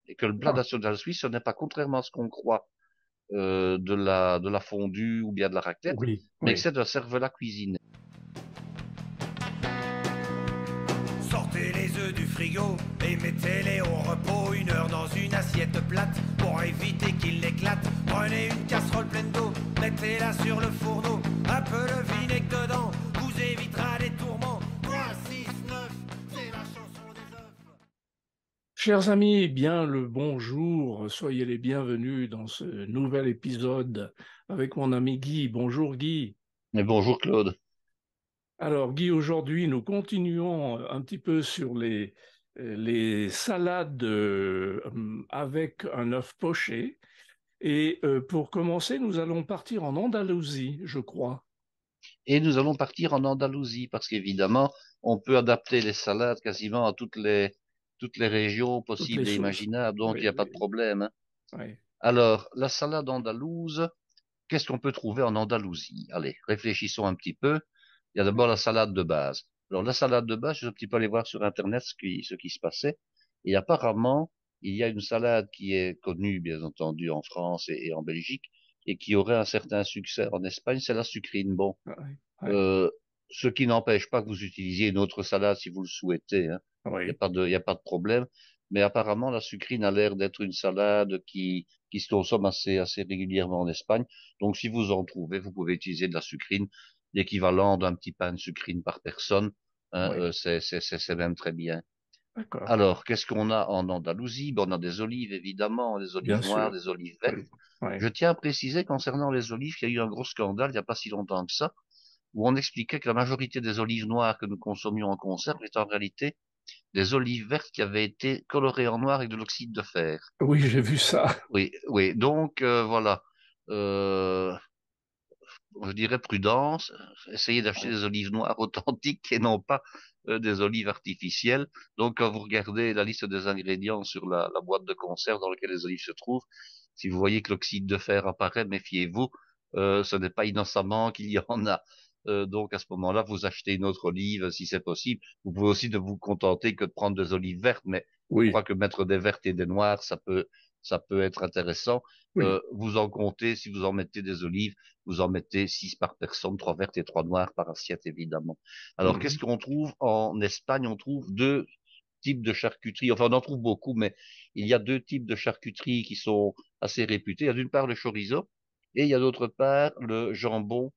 Et que le plat Ah, national suisse, ce n'est pas, contrairement à ce qu'on croit, de la fondue ou bien de la raclette, oui, mais que oui. c'est de la cervelas cuisinée. Sortez les œufs du frigo et mettez-les au repos 1 heure dans une assiette plate pour éviter qu'ils n'éclatent. Prenez une casserole pleine d'eau, mettez-la sur le fourneau, un peu de vinaigre dedans, vous évitera les tourments. 3, 6, 9, c'est la chanson des œufs. Chers amis, bien le bonjour. Soyez les bienvenus dans ce nouvel épisode avec mon ami Guy. Bonjour Guy. Mais bonjour Claude. Alors Guy, aujourd'hui, nous continuons un petit peu sur les salades avec un œuf poché. Et pour commencer, nous allons partir en Andalousie, je crois. Et nous allons partir en Andalousie parce qu'évidemment, on peut adapter les salades quasiment à toutes les régions Toutes les possibles et sauces. imaginables, donc il n'y Oui, a pas de oui, problème, hein. oui. Alors, la salade andalouse, qu'est-ce qu'on peut trouver en Andalousie? Allez, réfléchissons un petit peu. Il y a d'abord la salade de base. Alors, la salade de base, je suis un petit peu allé voir sur Internet ce qui se passait. Et apparemment, il y a une salade qui est connue, bien entendu, en France et en Belgique, et qui aurait un certain succès en Espagne, c'est la sucrine. Bon, Oui, oui, euh, ce qui n'empêche pas que vous utilisiez une autre salade si vous le souhaitez, hein. oui. Il y a pas de problème. Mais apparemment, la sucrine a l'air d'être une salade qui se consomme assez régulièrement en Espagne. Donc, si vous en trouvez, vous pouvez utiliser de la sucrine, l'équivalent d'un petit pain de sucrine par personne, hein, Oui, c'est même très bien. d'accord. Alors, qu'est-ce qu'on a en Andalousie? Ben, on a des olives, évidemment, des olives Bien noires, sûr. des olives vertes. Oui, oui. Je tiens à préciser concernant les olives qu'il y a eu un gros scandale il n'y a pas si longtemps que ça où on expliquait que la majorité des olives noires que nous consommions en conserve étaient en réalité des olives vertes qui avaient été colorées en noir avec de l'oxyde de fer. Oui, j'ai vu ça. Oui, oui. Donc voilà. Euh, je dirais prudence. Essayez d'acheter Oui. des olives noires authentiques et non pas des olives artificielles. Donc quand vous regardez la liste des ingrédients sur la boîte de conserve dans laquelle les olives se trouvent, si vous voyez que l'oxyde de fer apparaît, méfiez-vous. Ce n'est pas innocemment qu'il y en a. Donc à ce moment-là, vous achetez une autre olive si c'est possible. Vous pouvez aussi ne vous contenter que de prendre des olives vertes, mais je crois Oui, que mettre des vertes et des noires, ça peut être intéressant. oui. Vous en comptez, si vous en mettez des olives, vous en mettez 6 par personne, 3 vertes et 3 noires par assiette, évidemment. Alors, qu'est-ce Mhm. qu'on trouve en Espagne? On trouve deux types de charcuterie. Enfin, on en trouve beaucoup, mais il y a deux types de charcuterie qui sont assez réputés. Il y a d'une part le chorizo et il y a d'autre part le jambon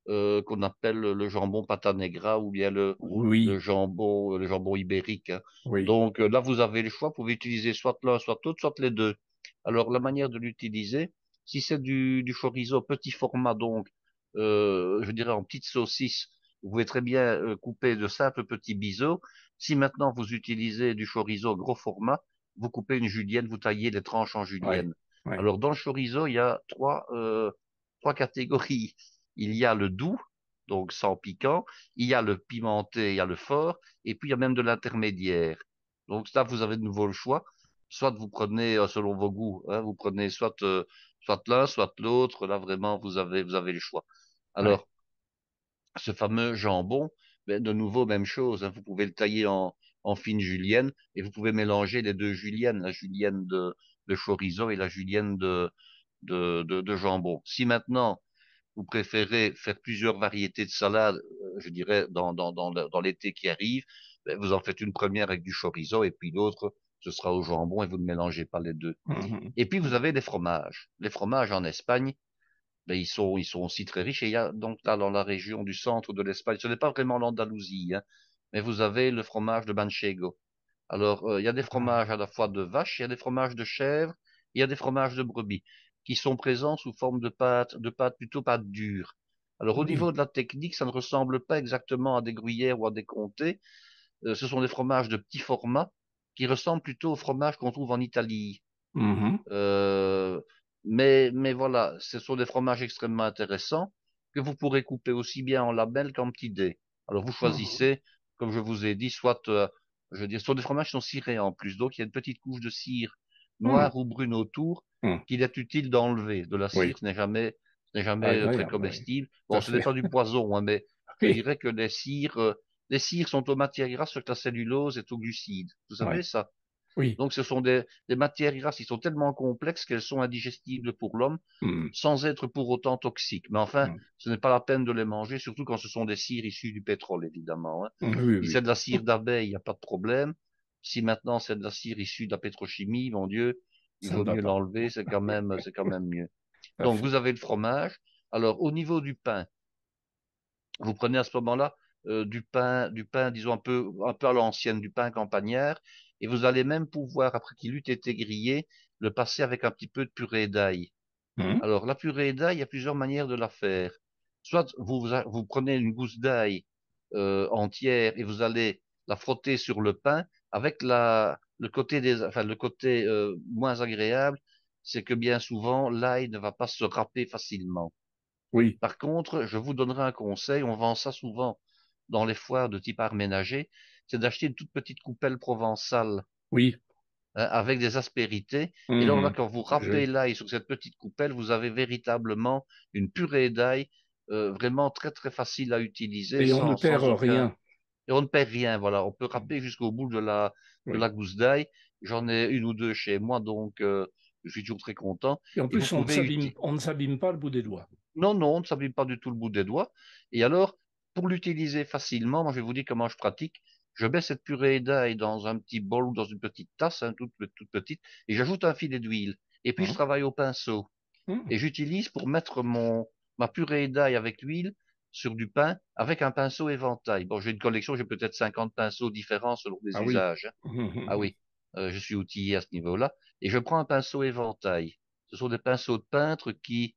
qu'on appelle le jambon pata negra ou bien Oui, le jambon ibérique, hein. oui. Donc là, vous avez le choix. Vous pouvez utiliser soit l'un, soit l'autre, soit les deux. Alors, la manière de l'utiliser, si c'est du chorizo petit format, donc, je dirais en petites saucisses, vous pouvez très bien couper de simples petits biseaux. Si maintenant vous utilisez du chorizo gros format, vous coupez une julienne, vous taillez les tranches en Oui, julienne. oui. Alors, dans le chorizo, il y a trois catégories. Il y a le doux, donc sans piquant, il y a le pimenté, il y a le fort, et puis il y a même de l'intermédiaire. Donc là, vous avez de nouveau le choix. Soit vous prenez, selon vos goûts, hein, vous prenez soit l'un, soit l'autre. Là, vraiment, vous avez le choix. Oui. Alors, ce fameux jambon, ben, de nouveau, même chose, hein, vous pouvez le tailler en fine julienne et vous pouvez mélanger les deux juliennes, la julienne de chorizo et la julienne de jambon. Si maintenant, vous préférez faire plusieurs variétés de salades, je dirais, dans l'été qui arrive, ben, vous en faites une première avec du chorizo et puis l'autre, ce sera au jambon et vous ne mélangez pas les deux. Mhm. Et puis, vous avez les fromages. Les fromages en Espagne, ben, ils sont aussi très riches. Et il y a donc là, dans la région du centre de l'Espagne, ce n'est pas vraiment l'Andalousie, hein, mais vous avez le fromage de Manchego. Alors, il y a des Ah, fromages à la fois de vache, il y a des fromages de chèvre, il y a des fromages de brebis qui sont présents sous forme de pâte plutôt pâte dure. Alors, au niveau oui. de la technique, ça ne ressemble pas exactement à des gruyères ou à des comtés. Ce sont des fromages de petit format qui ressemblent plutôt aux fromages qu'on trouve en Italie. Mhm. Euh, mais voilà, ce sont des fromages extrêmement intéressants que vous pourrez couper aussi bien en lamelles qu'en petits dés. Alors, vous Mhm. choisissez, comme je vous ai dit, soit, je veux dire, ce sont des fromages qui sont cirés en plus. Donc, il y a une petite couche de cire Mhm. noire ou brune autour Mhm. qu'il est utile d'enlever. De la cire, Oui, ce n'est jamais très agréable, oui. comestible. Tout Bon, à ce n'est fait. pas du poison, hein, mais je Oui, dirais que les cires sont aux matières grasses, alors que la cellulose est aux glucides. Vous oui. savez ça? Oui. Donc, ce sont des matières grasses qui sont tellement complexes qu'elles sont indigestibles pour l'homme, Mhm. sans être pour autant toxiques. Mais enfin, Mhm. ce n'est pas la peine de les manger, surtout quand ce sont des cires issues du pétrole, évidemment, hein. Oui, Si c'est oui. de la cire d'abeille, il n'y a pas de problème. Si maintenant c'est de la cire issue de la pétrochimie, mon Dieu, il Ça ne vaut va mieux pas. l'enlever, c'est quand même mieux. Tout à Donc, vous fait. avez le fromage. Alors, au niveau du pain, vous prenez à ce moment-là du pain, disons un peu à l'ancienne, du pain campagnard, et vous allez même pouvoir, après qu'il eût été grillé, le passer avec un petit peu de purée d'ail. Mhm. Alors, la purée d'ail, il y a plusieurs manières de la faire. Soit vous prenez une gousse d'ail entière et vous allez la frotter sur le pain avec le côté enfin, le côté moins agréable, c'est que bien souvent, l'ail ne va pas se râper facilement. Oui, Par contre, je vous donnerai un conseil, on vend ça souvent dans les foires de type art ménager, c'est d'acheter une toute petite coupelle provençale, oui. hein, avec des aspérités. Et alors là, Mhm. quand vous râpez Je- l'ail sur cette petite coupelle, vous avez véritablement une purée d'ail vraiment très très facile à utiliser Et on ne perd sans aucun. rien. Et on ne perd rien, voilà. On peut râper jusqu'au bout de Oui. la gousse d'ail. J'en ai une ou deux chez moi, donc je suis toujours très content. Et en Et vous plus, pouvez utiliser. on ne s'abîme pas le bout des doigts. Non, non, on ne s'abîme pas du tout le bout des doigts. Et alors, pour l'utiliser facilement, moi je vais vous dire comment je pratique. Je mets cette purée d'ail dans un petit bol ou dans une petite tasse, hein, toute petite, et j'ajoute un filet d'huile. Et puis je Hein. travaille au pinceau. Mhm. Et j'utilise pour mettre ma purée d'ail avec l'huile sur du pain avec un pinceau éventail. Bon, j'ai une collection, j'ai peut-être 50 pinceaux différents selon les Ah oui. usages, hein. Ah Mhm. oui, je suis outillé à ce niveau-là. Et je prends un pinceau éventail. Ce sont des pinceaux de peintre qui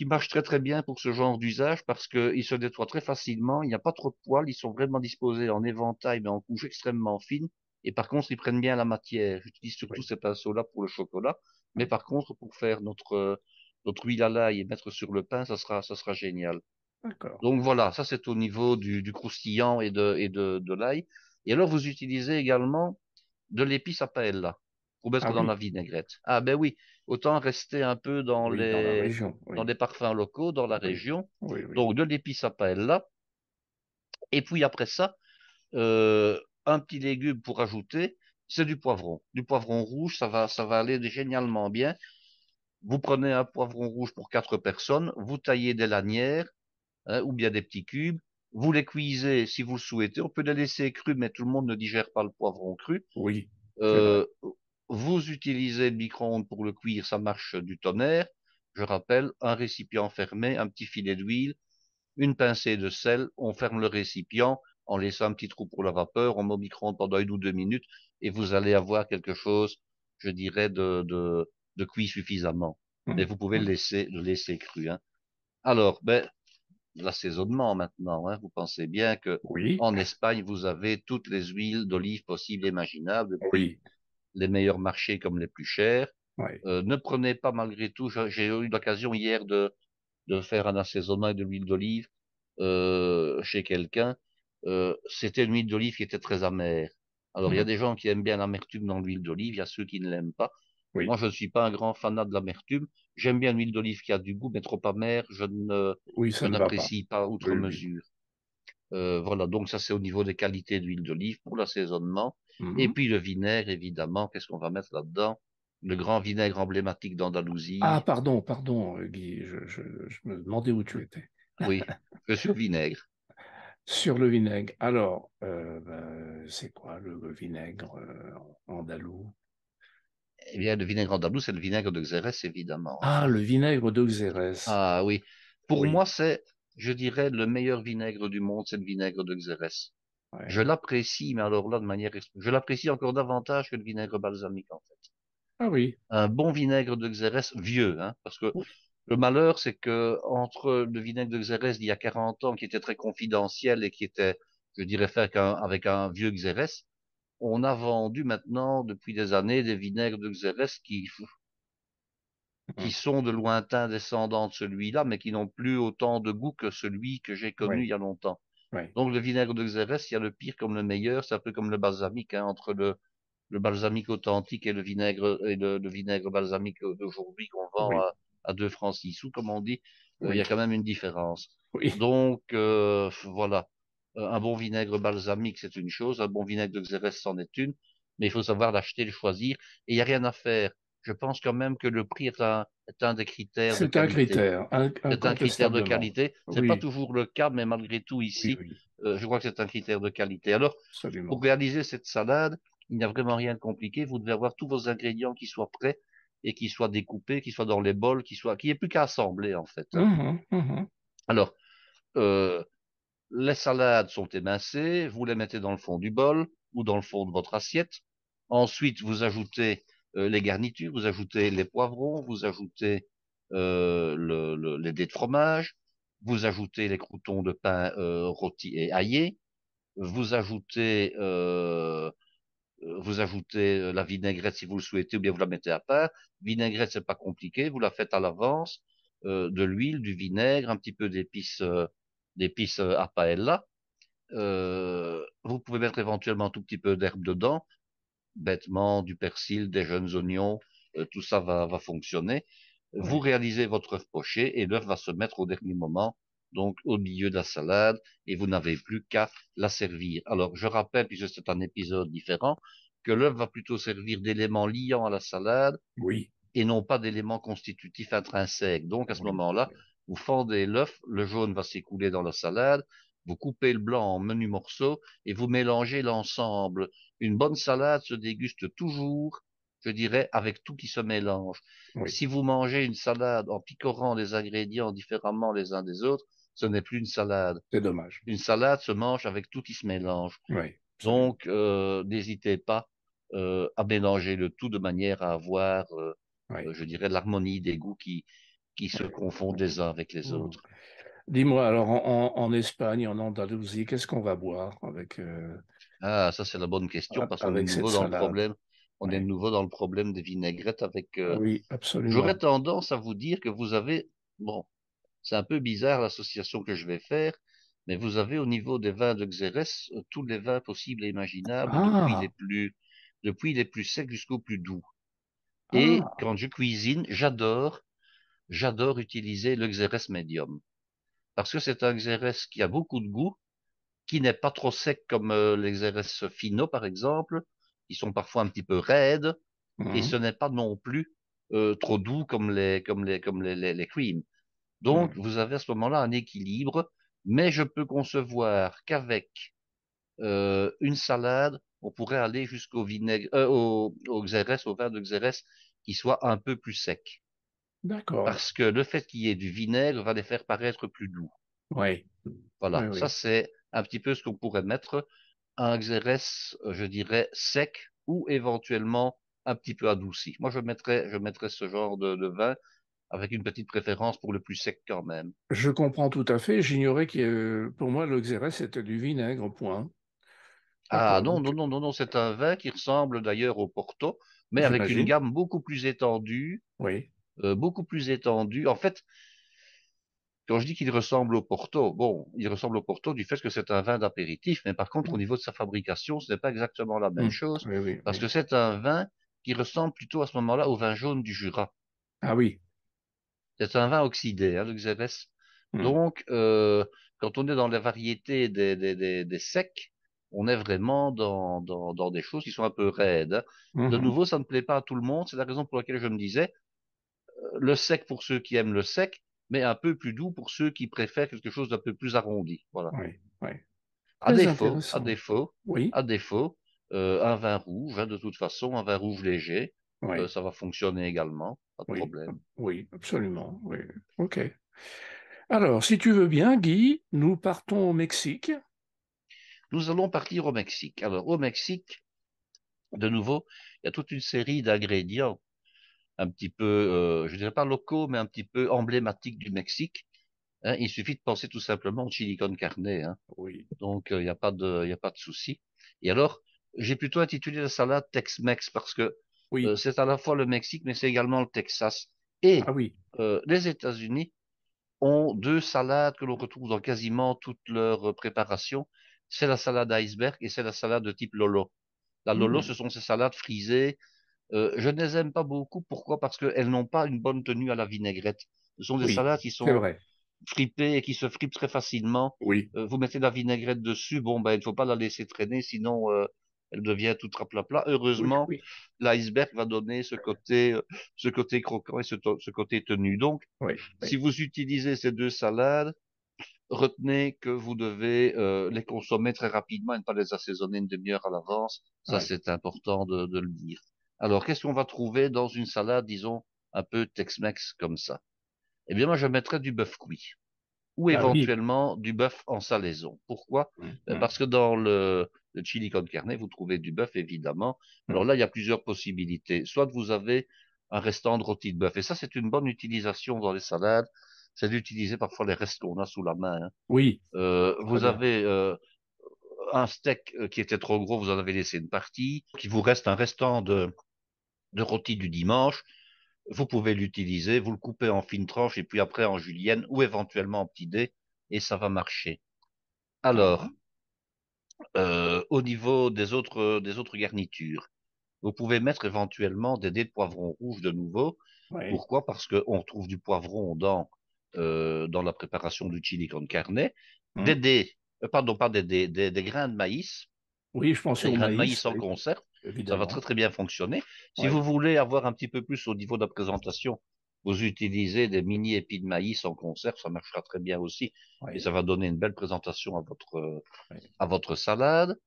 marchent très très bien pour ce genre d'usage parce qu'ils se nettoient très facilement, il n'y a pas trop de poils, ils sont vraiment disposés en éventail mais en couches extrêmement fines et par contre ils prennent bien la matière. J'utilise surtout Oui. ces pinceaux-là pour le chocolat, mais par contre pour faire notre huile à l'ail et mettre sur le pain, ça sera génial. D'accord. Donc voilà, ça c'est au niveau du croustillant de l'ail. Et alors vous utilisez également de l'épice à paella pour Ah mettre dans la oui. vinaigrette. Ah ben oui, autant rester un peu Oui, dans la région. dans Oui. les parfums locaux, dans la Oui. région. Oui, oui. Donc de l'épice à paella. Et puis après ça, un petit légume pour ajouter, c'est du poivron. Du poivron rouge, ça va aller génialement bien. Vous prenez un poivron rouge pour 4 personnes, vous taillez des lanières, hein, ou bien des petits cubes. Vous les cuisez si vous le souhaitez. On peut les laisser crus, mais tout le monde ne digère pas le poivron cru. Oui, c'est vrai. Euh, Vous utilisez le micro-ondes pour le cuire, ça marche du tonnerre. Je rappelle, un récipient fermé, un petit filet d'huile, une pincée de sel, on ferme le récipient en laissant un petit trou pour la vapeur, on met au micro-ondes pendant 1 ou 2 minutes et vous allez avoir quelque chose, je dirais, de cuit suffisamment. Mais Mhm. vous pouvez le laisser cru, hein. Alors, ben, l'assaisonnement maintenant, hein. Vous pensez bien que Oui, en Espagne, vous avez toutes les huiles d'olive possibles et imaginables, depuis oui. les meilleurs marchés comme les plus chers. Oui. Ne prenez pas malgré tout, j'ai eu l'occasion hier de faire un assaisonnement avec de l'huile d'olive chez quelqu'un. C'était une huile d'olive qui était très amère. Alors il y a Mhm. des gens qui aiment bien l'amertume dans l'huile d'olive, il y a ceux qui ne l'aiment pas. Oui. Moi, je ne suis pas un grand fanat de l'amertume. J'aime bien l'huile d'olive qui a du goût, mais trop amère, Oui, je ça ne va pas. n'apprécie pas outre Oui, oui. mesure. Voilà, donc ça c'est au niveau des qualités d'huile d'olive pour l'assaisonnement. Et Mhm. puis le vinaigre, évidemment, qu'est-ce qu'on va mettre là-dedans? Le grand vinaigre emblématique Ah, d'Andalousie. pardon, pardon, Guy, je me demandais où tu étais. Oui, je suis au vinaigre. Sur le vinaigre. Alors, c'est quoi le vinaigre andalou? Eh bien, le vinaigre andalou, c'est le vinaigre de Xérès, évidemment, hein. Ah, le vinaigre de Xérès. Ah oui, pour Oui, moi, c'est, je dirais, le meilleur vinaigre du monde, c'est le vinaigre de Xérès. Je ouais. l'apprécie, mais alors là, je l'apprécie encore davantage que le vinaigre balsamique, en fait. Ah oui, Un bon vinaigre de Xérès vieux, hein, parce que oui, le malheur, c'est que entre le vinaigre de Xérès d'il y a 40 ans, qui était très confidentiel et qui était, je dirais, fait avec un vieux Xérès, on a vendu maintenant, depuis des années, des vinaigres de Xérès qui mhm, sont de lointains descendants de celui-là, mais qui n'ont plus autant de goût que celui que j'ai connu il y oui, a longtemps. oui, Donc le vinaigre de Xérès, il y a le pire comme le meilleur, c'est un peu comme le balsamique, hein, entre le balsamique authentique et le vinaigre balsamique d'aujourd'hui qu'on vend oui, à 2 francs 6 sous, comme on dit, il y a oui, quand même une différence. oui, Donc voilà. Un bon vinaigre balsamique, c'est une chose, un bon vinaigre de Xérès, c'en est une. mais il faut savoir l'acheter, le choisir, et il n'y a rien à faire. Je pense quand même que le prix est un des critères de C'est un qualité. critère, C'est un critère de incontestablement. qualité. C'est pas Oui, toujours le cas, mais malgré tout oui, ici, oui, je crois que c'est un critère de qualité. Alors, pour absolument. réaliser cette salade, il n'y a vraiment rien de compliqué. Vous devez avoir tous vos ingrédients qui soient prêts et qui soient découpés, qui soient dans les bols, qu'il n'y ait plus qu'à assembler, en fait, hein. Mhm, mhm. Alors, euh, les salades sont émincées, vous les mettez dans le fond du bol ou dans le fond de votre assiette. Ensuite, vous ajoutez les garnitures, vous ajoutez les poivrons, vous ajoutez les dés de fromage, vous ajoutez les croûtons de pain rôtis et aillés, vous ajoutez la vinaigrette si vous le souhaitez, ou bien vous la mettez à part. Vinaigrette, c'est pas compliqué, vous la faites à l'avance, de l'huile, du vinaigre, un petit peu d'épices à paella. Vous pouvez mettre éventuellement un tout petit peu d'herbe dedans, bêtement, du persil, des jeunes oignons, tout ça va fonctionner. Vous Oui, réalisez votre œuf poché et l'œuf va se mettre au dernier moment, donc au milieu de la salade, et vous n'avez plus qu'à la servir. Alors, je rappelle, puisque c'est un épisode différent, que l'œuf va plutôt servir d'élément liant à la salade oui, et non pas d'éléments constitutifs intrinsèques. Donc, à ce oui, moment-là, vous fendez l'œuf, le jaune va s'écouler dans la salade, vous coupez le blanc en menus morceaux et vous mélangez l'ensemble. Une bonne salade se déguste toujours, je dirais, avec tout qui se mélange. oui, Si vous mangez une salade en picorant les ingrédients différemment les uns des autres, ce n'est plus une salade. c'est dommage. Une salade se mange avec tout qui se mélange. Oui, absolument. Donc, n'hésitez pas à mélanger le tout de manière à avoir, Oui, je dirais, l'harmonie des goûts qui se oui, confondent oui. les uns avec les Mm. autres. Dis-moi, alors en Espagne, en Andalousie, qu'est-ce qu'on va boire Ah, ça c'est la bonne question parce qu'on est de avec cette nouveau dans le salade? problème. On est de Oui, nouveau dans le problème des vinaigrettes avec. oui, J'aurais absolument. tendance à vous dire que vous avez, bon, c'est un peu bizarre l'association que je vais faire, mais vous avez au niveau des vins de Xérès tous les vins possibles et imaginables Ah, depuis les plus secs jusqu'aux plus doux. Et ah, quand je cuisine, j'adore utiliser le Xérès médium parce que c'est un Xérès qui a beaucoup de goût, qui n'est pas trop sec comme les Xérès finaux par exemple, qui sont parfois un petit peu raides, et mhm, ce n'est pas non plus trop doux comme les creams. Donc mhm. vous avez à ce moment-là un équilibre, mais je peux concevoir qu'avec une salade, on pourrait aller jusqu'au vinaigre, au Xérès, au vin de Xérès, qui soit un peu plus sec. D'accord. Parce que le fait qu'il y ait du vinaigre va les faire paraître plus doux. Oui, oui, Voilà, ça oui. c'est un petit peu ce qu'on pourrait mettre. Un Xérès, je dirais, sec ou éventuellement un petit peu adouci. Moi, je mettrais ce genre de vin avec une petite préférence pour le plus sec quand même. Je comprends tout à fait. J'ignorais que pour moi, le Xérès, c'était du vinaigre, point. Ah D'accord, non, donc non, non, non, non, c'est un vin qui ressemble d'ailleurs au Porto, mais avec une j'imagine. gamme beaucoup plus étendue, Oui. beaucoup plus étendue. En fait, quand je dis qu'il ressemble au Porto, bon, il ressemble au Porto du fait que c'est un vin d'apéritif, mais par contre, au niveau de sa fabrication, ce n'est pas exactement la même Hmm. chose, Oui, oui, parce oui. que c'est un vin qui ressemble plutôt à ce moment-là au vin jaune du Jura. Ah oui. C'est un vin oxydé, hein, le Xérès. Hmm. Donc, quand on est dans la variété des secs, on est vraiment dans des choses qui sont un peu raides, hein. De Mhm. nouveau, ça ne plaît pas à tout le monde. C'est la raison pour laquelle je me disais, le sec pour ceux qui aiment le sec, mais un peu plus doux pour ceux qui préfèrent quelque chose d'un peu plus arrondi. Voilà. Oui, oui. À Très défaut, à intéressant. défaut, Oui, à défaut, un vin rouge, hein, de toute façon, un vin rouge léger, oui, ça va fonctionner également, pas de oui, problème. oui, absolument. Oui. OK. Alors, si tu veux bien, Guy, nous partons au Mexique. Nous allons partir au Mexique. Alors, au Mexique, de nouveau, il y a toute une série d'ingrédients un petit peu, je dirais pas locaux, mais un petit peu emblématiques du Mexique, hein. Il suffit de penser tout simplement au chili con carne, hein. Oui, Donc, il y a pas de souci. Et alors, j'ai plutôt intitulé la salade Tex-Mex parce que oui, c'est à la fois le Mexique, mais c'est également le Texas. ah Et oui. les États-Unis ont deux salades que l'on retrouve dans quasiment toutes leurs préparations. C'est la salade iceberg et c'est la salade de type Lolo. La Lolo, ce Hmm. sont ces salades frisées. Je ne les aime pas beaucoup. Pourquoi? Parce qu'elles n'ont pas une bonne tenue à la vinaigrette. Ce sont des Oui, salades qui c'est sont vrai. fripées et qui se fripent très facilement. Oui, Vous mettez de la vinaigrette dessus, bon, ben, il ne faut pas la laisser traîner, sinon elle devient toute raplapla. Oui, Heureusement, oui, l'iceberg va donner ce côté croquant et ce côté tenu. Donc, oui, si oui. vous utilisez ces deux salades, retenez que vous devez les consommer très rapidement et ne pas les assaisonner une demi-heure à l'avance. Ça, Ouais. c'est important de le dire. Alors, qu'est-ce qu'on va trouver dans une salade, disons, un peu Tex-Mex comme ça? Eh bien, moi, je mettrais du bœuf cuit ou Ah oui. éventuellement du bœuf en salaison. Pourquoi? Mhm. Parce que dans le chili con carne, vous trouvez du bœuf, évidemment. Alors là, il y a plusieurs possibilités. Soit vous avez un restant de rôti de bœuf, et ça, c'est une bonne utilisation dans les salades, c'est d'utiliser parfois les restes qu'on a sous la main, hein. Oui, très Vous bien. avez un steak qui était trop gros, vous en avez laissé une partie, qu'il vous reste un restant de rôti du dimanche, vous pouvez l'utiliser, vous le coupez en fines tranches et puis après en julienne ou éventuellement en petits dés et ça va marcher. Ah, Alors, au niveau des autres garnitures, vous pouvez mettre éventuellement des dés de poivron rouge de nouveau. oui. Pourquoi? Parce qu'on trouve du poivron dans la préparation du chili con carne. Des Hmm. dés, pardon, pas des dés, des grains de maïs, Oui, je pensais des au grains de maïs, maïs en oui, conserve. Ça va très évidemment. très bien fonctionner. Si Oui, vous voulez avoir un petit peu plus au niveau de la présentation, vous utilisez des mini épis de maïs en conserve, ça marchera très bien aussi. Et oui, ça va donner une belle présentation oui. à votre salade.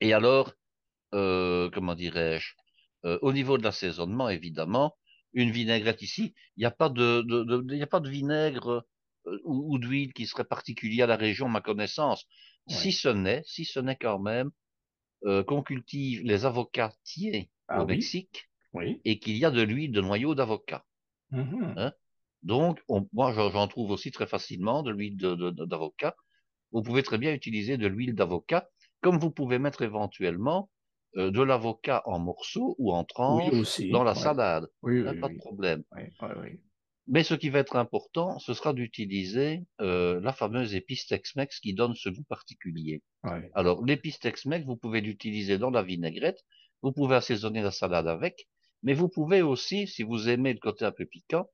Et alors, comment dirais-je, au niveau de l'assaisonnement, évidemment, une vinaigrette ici, il n'y a pas il y a pas de vinaigre ou d'huile qui serait particulier à la région, à ma connaissance. Oui. Si ce n'est quand même qu'on cultive les avocatiers Ah au oui, Mexique oui. et qu'il y a de l'huile de noyau d'avocat, Mhm. hein. Donc, moi, j'en trouve aussi très facilement de l'huile d'avocat. Vous pouvez très bien utiliser de l'huile d'avocat, comme vous pouvez mettre éventuellement de l'avocat en morceaux ou en Oui, tranches dans aussi. la Oui, salade, oui, hein, oui, pas de oui. problème. Oui, oui, oui. Mais ce qui va être important, ce sera d'utiliser la fameuse épice Tex-Mex qui donne ce goût particulier. Oui. Alors, l'épice Tex-Mex, vous pouvez l'utiliser dans la vinaigrette, vous pouvez assaisonner la salade avec, mais vous pouvez aussi, si vous aimez le côté un peu piquant,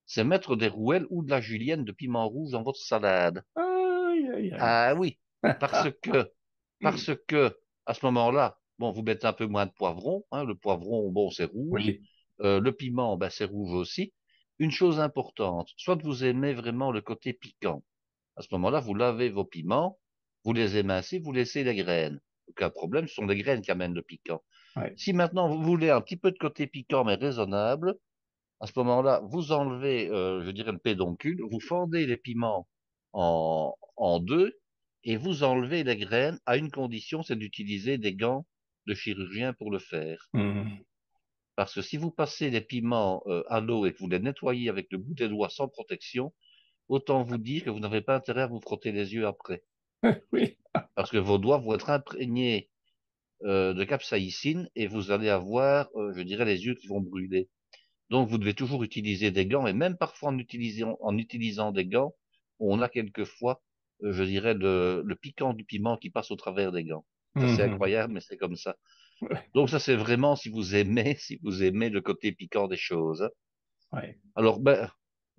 c'est mettre des rouelles ou de la julienne de piment rouge dans votre salade. Aïe, aïe, aïe. Ah oui, parce que, Hmm. parce que, à ce moment-là, bon, vous mettez un peu moins de poivron, hein, le poivron, bon, c'est rouge, Oui. le piment, ben, c'est rouge aussi. Une chose importante, soit vous aimez vraiment le côté piquant. À ce moment-là, vous lavez vos piments, vous les émincez, vous laissez les graines. Aucun problème, ce sont les graines qui amènent le piquant. Oui. Si maintenant vous voulez un petit peu de côté piquant mais raisonnable, à ce moment-là, vous enlevez, je dirais, le pédoncule, vous fendez les piments en deux et vous enlevez les graines à une condition, c'est d'utiliser des gants de chirurgien pour le faire. Hmm. Parce que si vous passez les piments à l'eau et que vous les nettoyez avec le bout des doigts sans protection, autant vous dire que vous n'avez pas intérêt à vous frotter les yeux après. Oui. Parce que vos doigts vont être imprégnés de capsaïcine et vous allez avoir, je dirais, les yeux qui vont brûler. Donc, vous devez toujours utiliser des gants et même parfois en utilisant des gants, on a quelquefois, je dirais, le piquant du piment qui passe au travers des gants. Ça, c'est Mhm. incroyable, mais c'est comme ça. Ouais. Donc, ça, c'est vraiment si vous aimez, si vous aimez le côté piquant des choses, hein. Ouais. Alors, ben,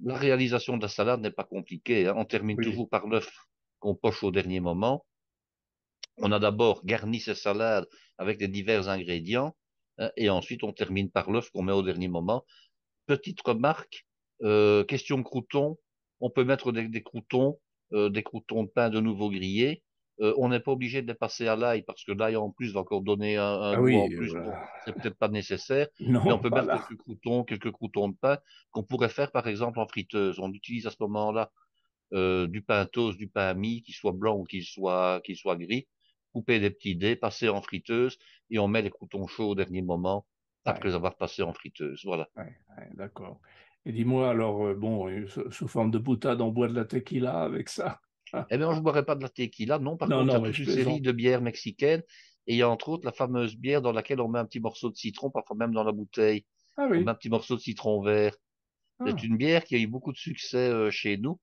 la réalisation de la salade n'est pas compliquée, hein. On termine Oui. toujours par l'œuf qu'on poche au dernier moment. On a d'abord garni ces salades avec les divers ingrédients, hein, et ensuite on termine par l'œuf qu'on met au dernier moment. Petite remarque, question croûtons, on peut mettre des croûtons de pain de nouveau grillés. On n'est pas obligé de les passer à l'ail parce que l'ail en plus va encore donner un Ah goût en oui. plus. Bon, c'est peut-être pas nécessaire, mais on Non, peut mettre voilà. quelques croûtons de pain qu'on pourrait faire par exemple en friteuse. On utilise à ce moment-là du pain toast, du pain mie, qu'il soit blanc ou qu'il soit gris, couper des petits dés, passer en friteuse et on met les croûtons chauds au dernier moment Ouais, après avoir passé en friteuse. Voilà. ouais, ouais, d'accord. Et dis-moi alors, bon, sous forme de boutade, on boit de la tequila avec ça? Eh bien, je ne boirais pas de la tequila, non. Par Non, contre, il y non, a mais toute je une série plaisante. de bières mexicaines et il y a entre autres la fameuse bière dans laquelle on met un petit morceau de citron, parfois même dans la bouteille. Ah On met oui. un petit morceau de citron vert. C'est Ah, une bière qui a eu beaucoup de succès chez nous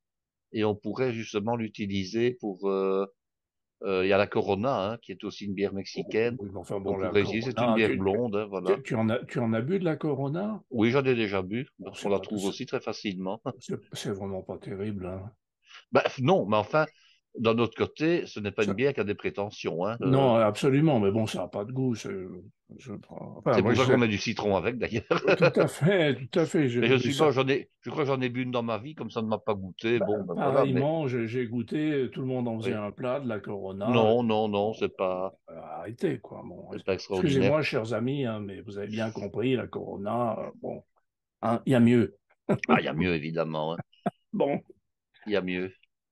et on pourrait justement l'utiliser il y a la Corona, hein, qui est aussi une bière mexicaine oui, mais enfin qu'on bon, la pourrait utiliser. C'est une Corona, bière blonde, hein, voilà. tu en as bu de la Corona? Oui, j'en ai déjà bu, Bon, parce qu'on la trouve c'est aussi très facilement. c'est vraiment pas terrible, hein. Bah, non, mais enfin, D'un autre côté, ce n'est pas une Ça- bière qui a des prétentions, hein. non, absolument, mais bon, ça n'a pas de goût. Enfin, C'est moi, pour ça qu'on met du citron avec, d'ailleurs. tout à fait, tout à fait. J'ai Mais je goûté suis pas, ça. je crois que j'en ai bu une dans ma vie, comme ça ne m'a pas goûté. Bon, ben voilà, mais Pareillement, j'ai goûté, tout le monde en faisait oui. un plat, de la Corona. Non, non, non, Bon, arrêtez, quoi. Bon, c'est pas extraordinaire. excusez-moi, chers amis, hein, mais vous avez bien compris, la Corona, bon, hein, il y a mieux. Ah, il y a mieux, évidemment, hein. Bon, Il y a mieux.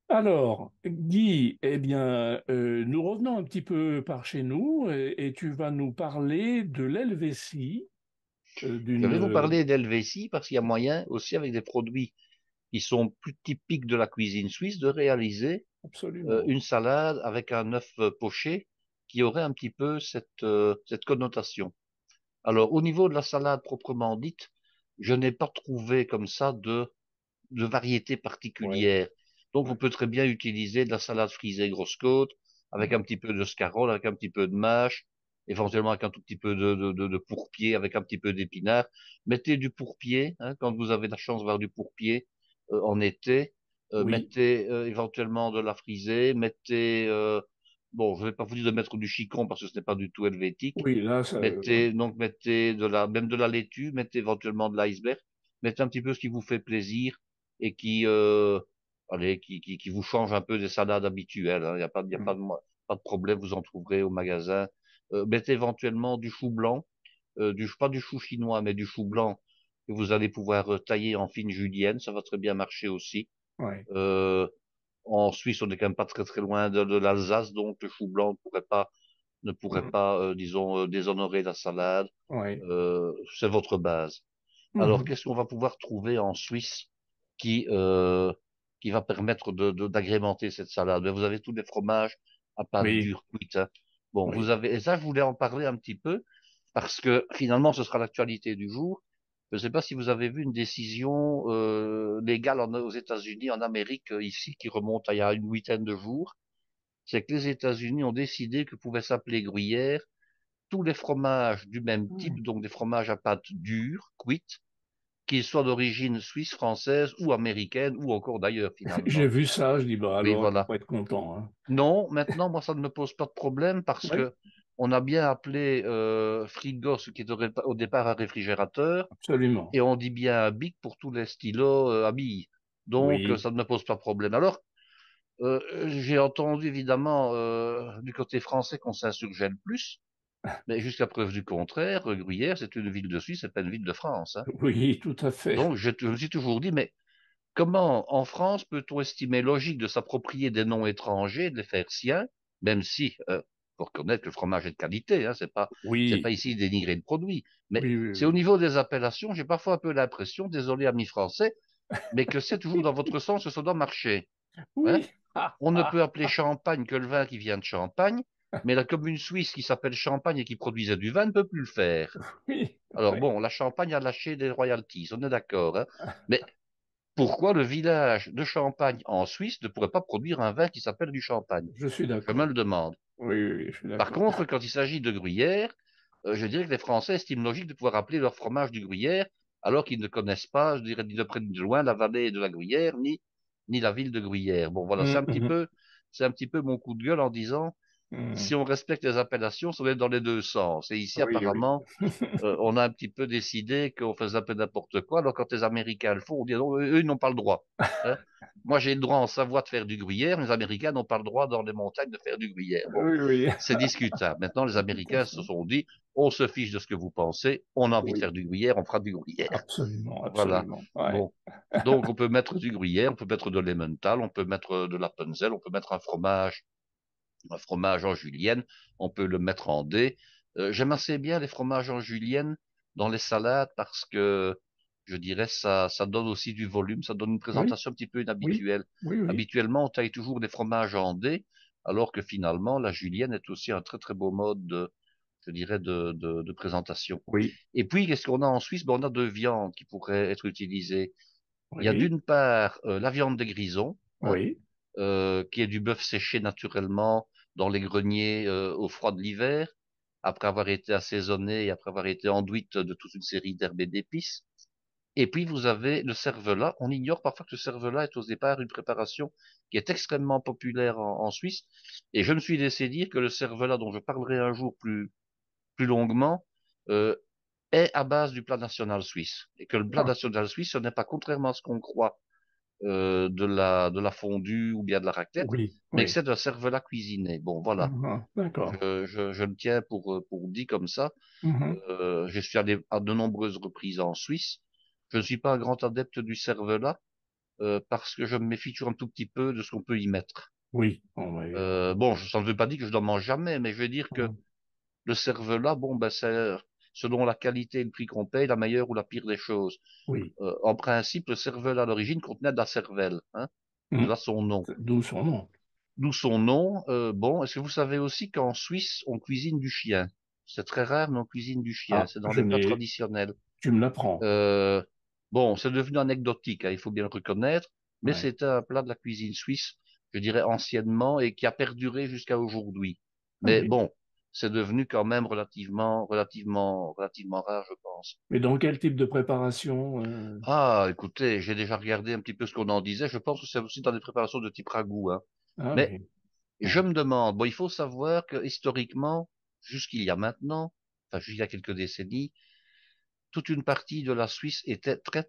alors, Guy, eh bien, nous revenons un petit peu par chez nous et tu vas nous parler de l'Helvétie, Je d'une... vais vous parler d'Helvétie parce qu'il y a moyen aussi avec des produits qui sont plus typiques de la cuisine suisse de réaliser Absolument. une salade avec un œuf poché qui aurait un petit peu cette connotation. Alors, au niveau de la salade proprement dite, je n'ai pas trouvé comme ça de variété Ouais, particulière. Donc, on ouais. peut très bien utiliser de la salade frisée grosse côte, avec un petit peu de scarole, avec un petit peu de mâche, éventuellement avec un tout petit peu de pourpier, avec un petit peu d'épinard. Mettez du pourpier, hein, quand vous avez la chance d'avoir du pourpier en été. Oui, Mettez éventuellement de la frisée, mettez, bon, je ne vais pas vous dire de mettre du chicon parce que ce n'est pas du tout helvétique. oui, là, ça... Mettez même de la laitue, mettez éventuellement de l'iceberg, mettez un petit peu ce qui vous fait plaisir et qui vous change un peu des salades habituelles, hein. Il y a pas de problème, vous en trouverez au magasin. Mettez éventuellement du chou blanc, pas du chou chinois, mais du chou blanc que vous allez pouvoir tailler en fine julienne. Ça va très bien marcher aussi. ouais, Euh, En Suisse, on n'est quand même pas très très loin de l'Alsace, donc le chou blanc ne pourrait mm, pas, disons, déshonorer la salade. ouais, C'est votre base. Alors, mhm, qu'est-ce qu'on va pouvoir trouver en Suisse qui, qui va permettre d'agrémenter cette salade? Ben, vous avez tous les fromages à pâte oui, dure cuite, hein. Bon, oui. et ça, je voulais en parler un petit peu parce que finalement, ce sera l'actualité du jour. Je ne sais pas si vous avez vu une décision légale aux États-Unis, en Amérique, ici, qui remonte à il y a une huitaine de jours. C'est que les États-Unis ont décidé que pouvaient s'appeler gruyère tous les fromages du même type, donc des fromages à pâte dure, cuite, qu'ils soient d'origine suisse, française ou américaine ou encore d'ailleurs J'ai finalement. vu ça, je dis, bah Oui, alors, ils vont voilà. pas être contents, hein. Non, maintenant, moi, ça ne me pose pas de problème parce Oui, que on a bien appelé frigo ce qui est au départ un réfrigérateur absolument. et on dit bien un bic pour tous les stylos à billes. Donc, Oui. ça ne me pose pas de problème. Alors, j'ai entendu évidemment du côté français qu'on s'insurgeait le plus, mais jusqu'à preuve du contraire, Gruyère, c'est une ville de Suisse, c'est pas une ville de France, hein. Oui, tout à fait. Donc, je me suis toujours dit, mais comment, en France, peut-on estimer logique de s'approprier des noms étrangers, de les faire siens, même si, faut reconnaître que le fromage est de qualité, hein, c'est pas Oui, ici dénigrer le produit, mais oui, oui, c'est au oui. niveau des appellations, j'ai parfois un peu l'impression, désolé amis français, mais que c'est toujours dans votre sens que ça doit marcher, hein. Oui, ah, On ne ah, peut appeler Champagne que le vin qui vient de Champagne, mais la commune suisse qui s'appelle Champagne et qui produisait du vin ne peut plus le faire. oui, Alors oui. bon, la Champagne a lâché des royalties, on est d'accord, hein. Mais pourquoi le village de Champagne en Suisse ne pourrait pas produire un vin qui s'appelle du Champagne? Je suis Je me d'accord. le demande. Oui, oui, oui, je suis Par d'accord. contre, quand il s'agit de gruyère, je dirais que les Français estiment logique de pouvoir appeler leur fromage du gruyère, alors qu'ils ne connaissent pas, je dirais, ni de près ni de loin, la vallée de la Gruyère, ni la ville de Gruyère. Bon, voilà, Mhm, c'est un petit peu mon coup de gueule en disant, mhm. si on respecte les appellations, ça va être dans les deux sens. Et ici, Oui, oui. apparemment, on a un petit peu décidé qu'on faisait un peu n'importe quoi. Alors quand les Américains le font, on dit non, eux, ils n'ont pas le droit, hein. Moi, j'ai le droit en Savoie de faire du gruyère, les Américains n'ont pas le droit dans les montagnes de faire du gruyère. Bon, Oui, oui, c'est discutable. Maintenant, les tout à Américains se fait. sont dit, on se fiche de ce que vous pensez, on a envie de Oui, faire du gruyère, on fera du gruyère. absolument, Voilà. absolument. Ouais. Bon. Donc, on peut mettre du gruyère, on peut mettre de l'emmental, on peut mettre de l'appenzell, on peut mettre un fromage en julienne, on peut le mettre en dés. J'aime assez bien les fromages en julienne dans les salades parce que je dirais ça donne aussi du volume, ça donne une Oui, présentation un petit peu oui, inhabituelle. oui, oui. Habituellement, on taille toujours des fromages en dés, alors que finalement, la julienne est aussi un très très beau mode je dirais, de présentation. Oui, Et puis, qu'est-ce qu'on a en Suisse? Ben, on a deux viandes qui pourraient être utilisées. Il y a oui, d'une part la viande des grisons, hein, oui. qui est du bœuf séché naturellement dans les greniers au froid de l'hiver, après avoir été assaisonné et après avoir été enduite de toute une série d'herbes et d'épices. Et puis vous avez le cervelas. On ignore parfois que le cervelas est au départ une préparation qui est extrêmement populaire en Suisse. Et je me suis laissé dire que le cervelas, dont je parlerai un jour plus longuement, euh, est à base du plat national suisse. Et que le plat Ah, national suisse, ce n'est pas, contrairement à ce qu'on croit, de la fondue ou bien de la raclette, oui, mais que oui. c'est de la cervelas cuisinée. Bon, voilà. D'accord. Je me tiens pour dit comme ça. Mhm. Je suis allé à de nombreuses reprises en Suisse. Je ne suis pas un grand adepte du cervelas, parce que je me méfie toujours un tout petit peu de ce qu'on peut y mettre. Oui, bon, oui. Bon, ça ne veut pas dire que je n'en mange jamais, mais je veux dire que Mhm. le cervelas, bon, ben, c'est selon la qualité et le prix qu'on paye, la meilleure ou la pire des choses. Oui. En principe, le cervelas à l'origine contenait de la cervelle, hein, de Mhm. là son nom. D'où son nom. D'où son nom. Bon, est-ce que vous savez aussi qu'en Suisse, on cuisine du chien? C'est très rare, mais on cuisine du chien. Ah, C'est dans les plats traditionnels. tu me l'apprends. Euh, bon, c'est devenu anecdotique, hein, il faut bien le reconnaître, mais Ouais. c'était un plat de la cuisine suisse, je dirais anciennement, et qui a perduré jusqu'à aujourd'hui. Ah Mais oui. bon, c'est devenu quand même relativement rare, je pense. Mais dans quel type de préparation Ah, écoutez, j'ai déjà regardé un petit peu ce qu'on en disait. Je pense que c'est aussi dans des préparations de type ragoût, hein. Ah Mais oui. je Ouais. me demande, bon, il faut savoir que historiquement, jusqu'il y a maintenant, enfin, jusqu'il y a quelques décennies, toute une partie de la Suisse était très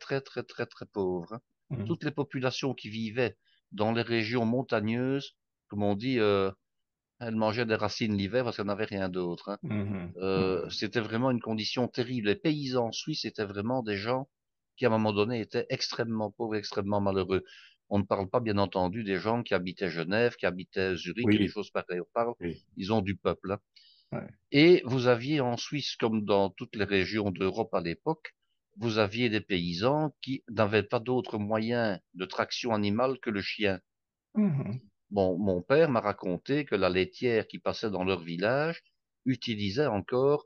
pauvre, hein. Mhm. Toutes les populations qui vivaient dans les régions montagneuses, comme on dit, elles mangeaient des racines l'hiver parce qu'elles n'avaient rien d'autre, hein. Mhm. Mhm. C'était vraiment une condition terrible. Les paysans suisses étaient vraiment des gens qui, à un moment donné, étaient extrêmement pauvres, extrêmement malheureux. On ne parle pas, bien entendu, des gens qui habitaient Genève, qui habitaient Zurich et des Oui, choses pareilles. On parle, oui. disons, du peuple, hein. Ouais. Et vous aviez en Suisse, comme dans toutes les régions d'Europe à l'époque, vous aviez des paysans qui n'avaient pas d'autre moyen de traction animale que le chien. Mhm. Bon, mon père m'a raconté que la laitière qui passait dans leur village utilisait encore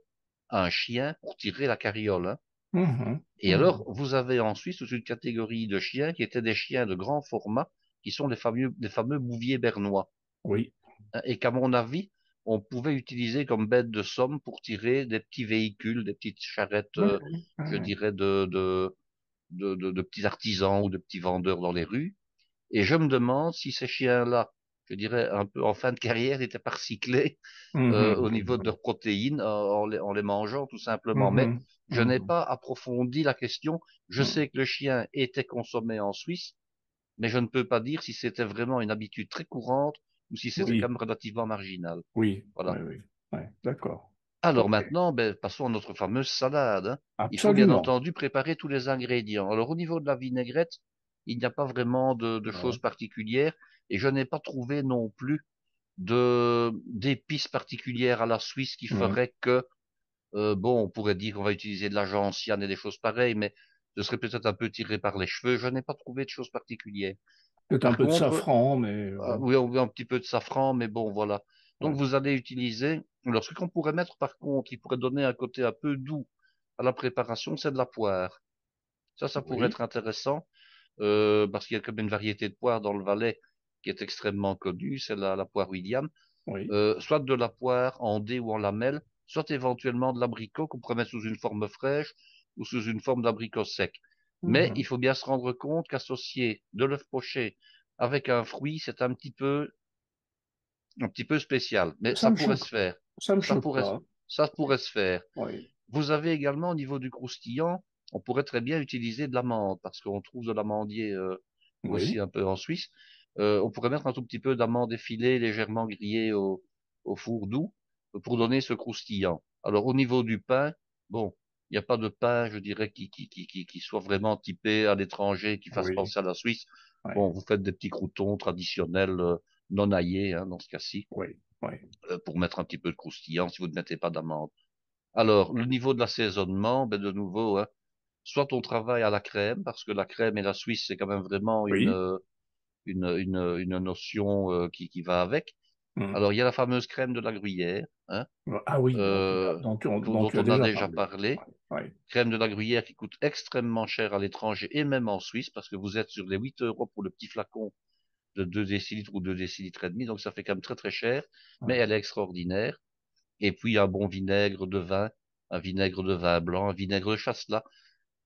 un chien pour tirer la carriole, hein. Mhm. Et alors, Mhm. vous avez en Suisse toute une catégorie de chiens qui étaient des chiens de grand format, qui sont les fameux bouviers bernois, Oui. hein, et qu'à mon avis, on pouvait utiliser comme bête de somme pour tirer des petits véhicules, des petites charrettes, Mhm. je Mhm. dirais, de petits artisans ou de petits vendeurs dans les rues. Et je me demande si ces chiens-là, je dirais un peu en fin de carrière, n'étaient pas recyclés au niveau de Mhm. leurs protéines en les mangeant tout simplement. Mais Mhm. je n'ai Mhm. pas approfondi la question. Je Mhm. sais que le chien était consommé en Suisse, mais je ne peux pas dire si c'était vraiment une habitude très courante ou si c'était quand Oui, même relativement marginal. oui, oui, Voilà. oui. Ouais, d'accord. Alors Ok. maintenant, ben, passons à notre fameuse salade, hein. Il faut bien Absolument. entendu préparer tous les ingrédients. Alors au niveau de la vinaigrette, il n'y a pas vraiment de choses Ouais. particulières et je n'ai pas trouvé non plus d'épices particulières à la Suisse qui Mhm. feraient que, bon, on pourrait dire qu'on va utiliser de la gentiane et des choses pareilles, mais ce serait peut-être un peu tiré par les cheveux. Je n'ai pas trouvé de choses particulières. Peut-être un Par peu de contre, safran, mais oui, on veut un petit peu de safran, mais bon, voilà. Donc ouais. vous allez utiliser, alors ce qu'on pourrait mettre par contre, qui pourrait donner un côté un peu doux à la préparation, c'est de la poire. Ça pourrait Oui, être intéressant, parce qu'il y a comme une variété de poire dans le Valais qui est extrêmement connue, c'est la poire William. oui. Soit de la poire en dés ou en lamelles, soit éventuellement de l'abricot qu'on pourrait mettre sous une forme fraîche ou sous une forme d'abricot sec. Mais il Mhm. faut bien se rendre compte qu'associer de l'œuf poché avec un fruit, c'est un petit peu spécial. Mais Ça ça me pourrait choque, se faire. ça me Ça choque pourrait, pas. ça pourrait se faire. Oui, Vous avez également au niveau du croustillant, on pourrait très bien utiliser de l'amande parce qu'on trouve de l'amandier aussi oui, un peu en Suisse. On pourrait mettre un tout petit peu d'amande effilée légèrement grillée au four doux pour donner ce croustillant. Alors au niveau du pain, bon, il n'y a pas de pain, je dirais, qui soit vraiment typé à l'étranger, qui fasse oui, penser à la Suisse. oui, Bon, vous faites des petits croûtons traditionnels non aillés, hein, dans ce cas-ci, oui, oui, pour mettre un petit peu de croustillant si vous ne mettez pas d'amande. Alors, le niveau de l'assaisonnement, ben de nouveau, hein, soit on travaille à la crème, parce que la crème et la Suisse, c'est quand même vraiment oui. une notion qui va avec. Mhm. Alors, il y a la fameuse crème de la Gruyère, hein, Ah oui, euh, dont dont tu as on a déjà déjà parlé. parlé. Oui, oui. Crème de la Gruyère qui coûte extrêmement cher à l'étranger et même en Suisse, parce que vous êtes sur les 8 euros pour le petit flacon de 2 décilitres ou 2 décilitres et demi, donc ça fait quand même très cher, mais Ouais. elle est extraordinaire. Et puis un bon vinaigre de vin, un vinaigre de vin blanc, un vinaigre de chasselas.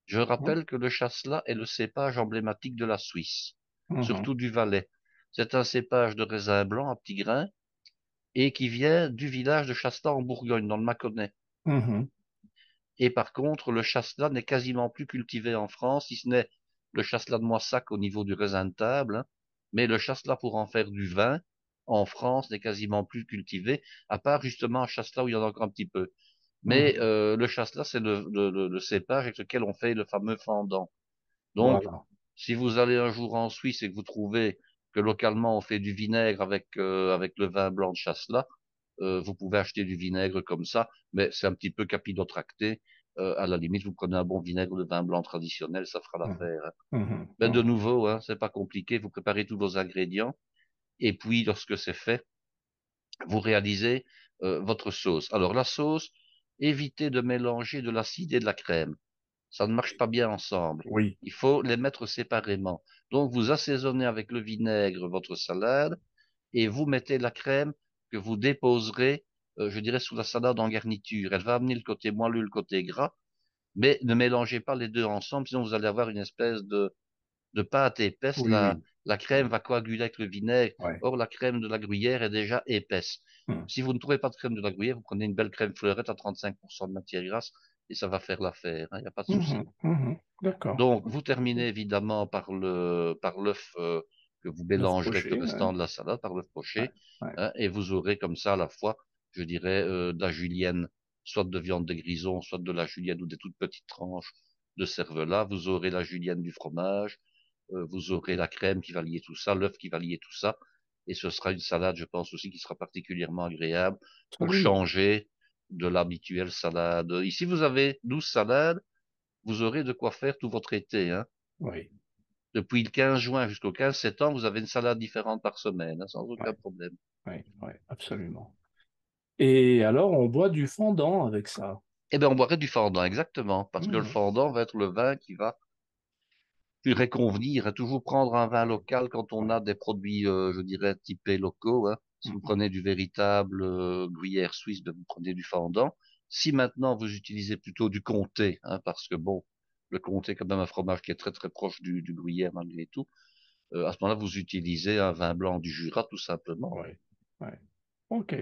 Je rappelle que le chasselas est le cépage emblématique de la Suisse, Mhm, surtout du Valais. C'est un cépage de raisin blanc à petits grains et qui vient du village de Chasselas en Bourgogne, dans le Mâconnais. mhm, Et par contre, le chasselas n'est quasiment plus cultivé en France, si ce n'est le chasselas de Moissac au niveau du raisin de table, hein. Mais le chasselas pour en faire du vin, en France, n'est quasiment plus cultivé, à part justement à Chasselas où il y en a encore un petit peu. Mais mhm. le chasselas, c'est le cépage avec lequel on fait le fameux fendant. Donc, Voilà. si vous allez un jour en Suisse et que vous trouvez que localement on fait du vinaigre avec le vin blanc de Chasselas, vous pouvez acheter du vinaigre comme ça, mais c'est un petit peu capillotracté. À la limite, vous prenez un bon vinaigre de vin blanc traditionnel, ça fera Mhm, l'affaire, hein. mhm, Mais de mhm. nouveau, hein, c'est pas compliqué, vous préparez tous vos ingrédients, et puis lorsque c'est fait, vous réalisez votre sauce. Alors la sauce, évitez de mélanger de l'acide et de la crème. Ça ne marche pas bien ensemble. Oui, Il faut les mettre séparément. Donc vous assaisonnez avec le vinaigre votre salade et vous mettez la crème que vous déposerez, je dirais, sous la salade en garniture. Elle va amener le côté moelleux, le côté gras, mais ne mélangez pas les deux ensemble, sinon vous allez avoir une espèce de pâte épaisse. oui, oui, La crème oui. va coaguler avec le vinaigre. Ouais. Or, la crème de la gruyère est déjà épaisse. Mhm, Si vous ne trouvez pas de crème de la gruyère, vous prenez une belle crème fleurette à 35% de matière grasse et ça va faire l'affaire, hein, il n'y a pas de souci. mhm, mhm. D'accord. Donc, vous terminez évidemment par l'œuf que vous L'œuf mélangerez avec le poché, ouais. restant de la salade, par l'œuf Ouais, poché, ouais. hein, et vous aurez comme ça à la fois, je dirais, de la julienne, soit de viande de grison, soit de la julienne ou des toutes petites tranches de cervelas. Vous aurez la julienne du fromage, vous aurez la crème qui va lier tout ça, l'œuf qui va lier tout ça, et ce sera une salade, je pense aussi, qui sera particulièrement agréable pour Absolument. changer de l'habituelle salade. Ici, vous avez 12 salades, vous aurez de quoi faire tout votre été, hein. Oui, Depuis le 15 juin jusqu'au 15 septembre, vous avez une salade différente par semaine, hein, sans aucun ouais, problème. ouais, ouais, absolument. Et alors, on boit du fondant avec ça. Eh bien, on boirait du fondant, exactement, parce que le Mhm, fondant va être le vin qui va plus convenir, hein. Toujours prendre un vin local quand on ouais. a des produits, je dirais, typés locaux, hein. Si vous Mhm, prenez du véritable gruyère suisse, ben, vous prenez du fondant. Si maintenant vous utilisez plutôt du comté, hein, parce que bon, le comté est quand même un fromage qui est très très proche du gruyère malgré tout, à ce moment-là, vous utilisez un vin blanc du Jura, tout simplement. ouais, ouais. OK.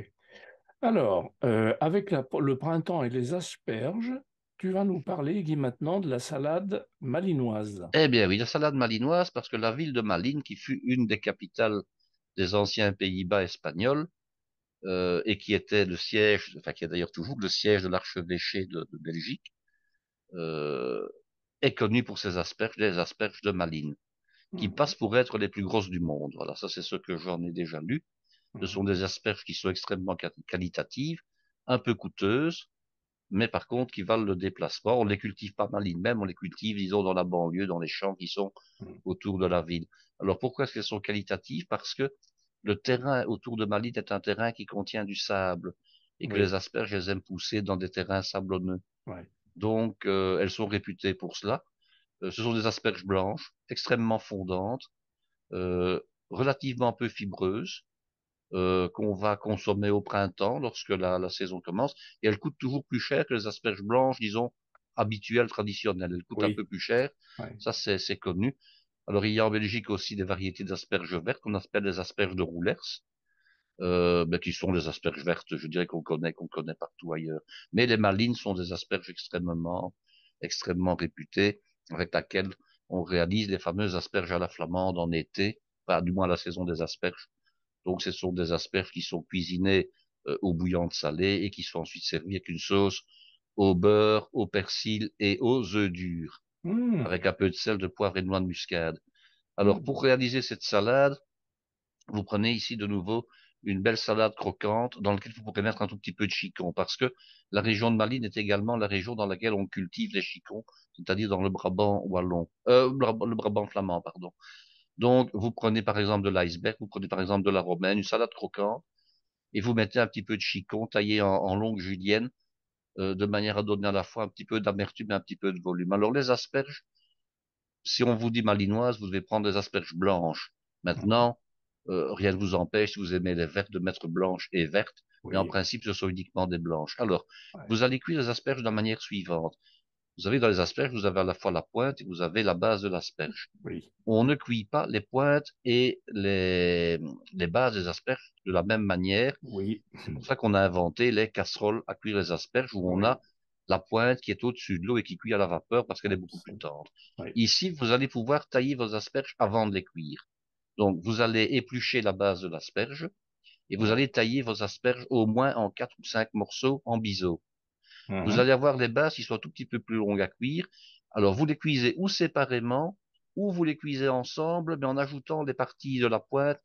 Alors, avec le printemps et les asperges, tu vas nous parler, Guy, maintenant de la salade malinoise. Eh bien oui, la salade malinoise, parce que la ville de Malines, qui fut une des capitales des anciens Pays-Bas espagnols, et qui était le siège, enfin qui est d'ailleurs toujours le siège de l'archevêché de Belgique, euh, est connue pour ses asperges, les asperges de Malines, qui Mhm, passent pour être les plus grosses du monde. Voilà, ça c'est ce que j'en ai déjà lu. Ce mhm. sont des asperges qui sont extrêmement qualitatives, un peu coûteuses, mais par contre qui valent le déplacement. On les cultive pas Malines même, on les cultive, disons, dans la banlieue, dans les champs qui sont Mhm. autour de la ville. Alors pourquoi est-ce qu'elles sont qualitatives? Parce que le terrain autour de Malines est un terrain qui contient du sable et que les Oui, asperges, elles aiment pousser dans des terrains sablonneux. ouais. Donc, elles sont réputées pour cela. Ce sont des asperges blanches, extrêmement fondantes, euh, relativement peu fibreuses, qu'on va consommer au printemps lorsque la saison commence. Et elles coûtent toujours plus cher que les asperges blanches, disons, habituelles, traditionnelles. Elles coûtent un Oui, peu plus cher. ouais. Ça, c'est connu. Alors, il y a en Belgique aussi des variétés d'asperges vertes qu'on appelle les asperges de Roulers, ben, qui sont les asperges vertes, je dirais qu'on connaît partout ailleurs. Mais les malines sont des asperges extrêmement réputées, avec laquelle on réalise les fameuses asperges à la flamande en été, enfin, du moins à la saison des asperges. Donc, ce sont des asperges qui sont cuisinées au bouillon salé et qui sont ensuite servies avec une sauce au beurre, au persil et aux œufs durs, avec Mhm, un peu de sel, de poivre et de noix de muscade. Alors, mhm. pour réaliser cette salade, vous prenez ici de nouveau une belle salade croquante dans laquelle vous pourrez mettre un tout petit peu de chicon, parce que la région de Malines est également la région dans laquelle on cultive les chicons, c'est-à-dire dans le Brabant wallon, le Brabant flamand, pardon. Donc, vous prenez par exemple de l'iceberg, vous prenez par exemple de la romaine, une salade croquante, et vous mettez un petit peu de chicon taillé en longues juliennes, de manière à donner à la fois un petit peu d'amertume et un petit peu de volume. Alors, les asperges, si on vous dit malinoise, vous devez prendre des asperges blanches. Mhm. Maintenant, rien ne vous empêche, si vous aimez les vertes, de mettre blanches et vertes, mais en Oui, principe, ce sont uniquement des blanches. Alors, ouais. vous allez cuire les asperges de la manière suivante. Vous avez dans les asperges, vous avez à la fois la pointe et vous avez la base de l'asperge. Oui. On ne cuit pas les pointes et les bases des asperges de la même manière. Oui. C'est pour ça qu'on a inventé les casseroles à cuire les asperges où on Oui. a la pointe qui est au-dessus de l'eau et qui cuit à la vapeur parce qu'elle est beaucoup plus Absolument. tendre. Oui. Ici, vous allez pouvoir tailler vos asperges avant de les cuire. Donc, vous allez éplucher la base de l'asperge et vous Oui. allez tailler vos asperges au moins en 4 ou 5 morceaux en biseau. Vous Mhm. allez avoir les bases qui sont un tout petit peu plus longues à cuire. Alors, vous les cuisez ou séparément, ou vous les cuisez ensemble, mais en ajoutant les parties de la pointe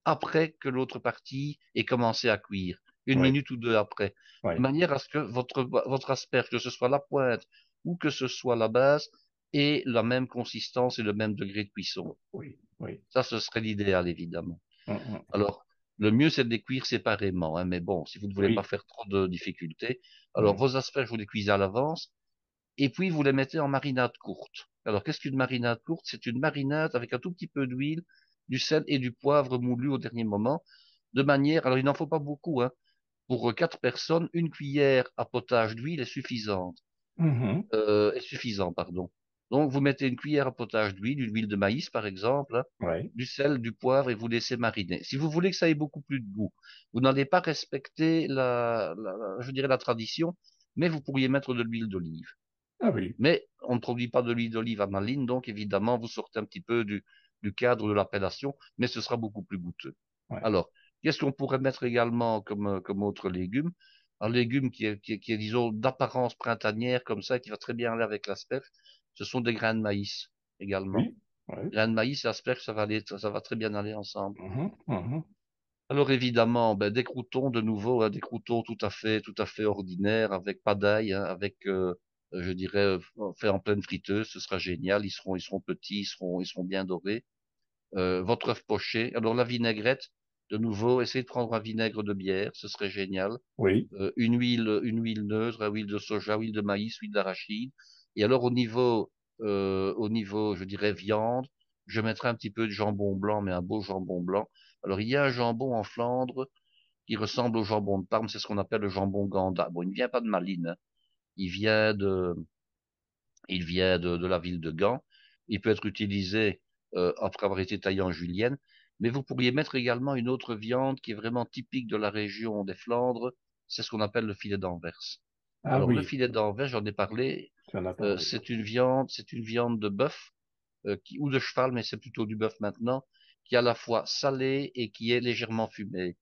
après que l'autre partie ait commencé à cuire, une Oui. minute ou deux après, de Oui. manière à ce que votre asperge, que ce soit la pointe ou que ce soit la base, ait la même consistance et le même degré de cuisson. Oui. Oui. Ça, ce serait l'idéal, évidemment. Mhm. Alors, le mieux, c'est de les cuire séparément, hein, mais bon, si vous ne voulez pas Oui. faire trop de difficultés, alors Oui. vos asperges, vous les cuisez à l'avance, et puis vous les mettez en marinade courte. Alors, qu'est-ce qu'une marinade courte? C'est une marinade avec un tout petit peu d'huile, du sel et du poivre moulu au dernier moment, de manière, alors il n'en faut pas beaucoup, hein. Pour 4 personnes, une cuillère à potage d'huile Mhm. est suffisant, pardon. Donc, vous mettez une cuillère à potage d'huile, une huile de maïs, par exemple, hein, Oui. du sel, du poivre, et vous laissez mariner. Si vous voulez que ça ait beaucoup plus de goût, vous n'allez pas respecter je dirais la tradition, mais vous pourriez mettre de l'huile d'olive. Ah oui. Mais on ne produit pas de l'huile d'olive à Malines, donc évidemment, vous sortez un petit peu du cadre de l'appellation, mais ce sera beaucoup plus goûteux. Oui. Alors, qu'est-ce qu'on pourrait mettre également comme autre légume? Un légume qui est, disons, d'apparence printanière, comme ça, qui va très bien aller avec l'asperge, ce sont des grains de maïs également. Oui. Oui. Grains de maïs et asperges, ça va très bien aller ensemble. Mhm. Mhm. Alors évidemment, ben, des croûtons de nouveau, hein, des croûtons tout à fait ordinaires, avec pas d'ail, hein, avec, je dirais, fait en pleine friteuse, ce sera génial. Ils seront petits, ils seront bien dorés. Votre œuf poché. Alors la vinaigrette, de nouveau, essayez de prendre un vinaigre de bière, ce serait génial. Oui. Une huile neutre, huile de soja, huile de maïs, huile d'arachide. Et alors au niveau, je dirais viande, je mettrai un petit peu de jambon blanc, mais un beau jambon blanc. Alors il y a un jambon en Flandre qui ressemble au jambon de Parme, c'est ce qu'on appelle le jambon Ganda. Bon, il ne vient pas de Malines, hein. Il vient de, il vient de la ville de Gand. Il peut être utilisé après avoir été taillé en julienne, mais vous pourriez mettre également une autre viande qui est vraiment typique de la région des Flandres, c'est ce qu'on appelle le filet d'Anvers. Ah Alors le oui. filet d'Anvers, j'en ai parlé, Tu en as parlé. c'est une viande de bœuf ou de cheval, mais c'est plutôt du bœuf maintenant, qui est à la fois salée et qui est légèrement fumée,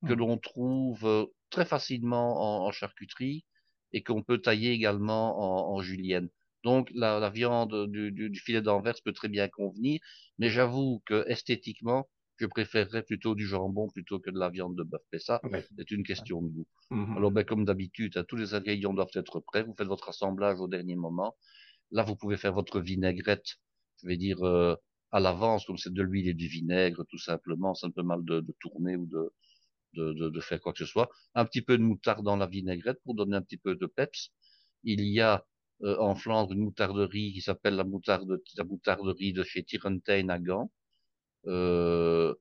que Mhm. l'on trouve très facilement en charcuterie et qu'on peut tailler également en julienne. Donc la viande du filet d'Anvers peut très bien convenir, mais j'avoue que esthétiquement, je préférerais plutôt du jambon plutôt que de la viande de bœuf. Mais ça, Oui. c'est une question de goût. Mhm. Alors ben, comme d'habitude, hein, tous les ingrédients doivent être prêts. Vous faites votre assemblage au dernier moment. Là, vous pouvez faire votre vinaigrette, je vais dire à l'avance, comme c'est de l'huile et du vinaigre, tout simplement. C'est un peu mal de tourner ou de faire quoi que ce soit. Un petit peu de moutarde dans la vinaigrette pour donner un petit peu de peps. Il y a en Flandre une moutarderie qui s'appelle la moutarderie de chez Tirentijn à Gand. Euh,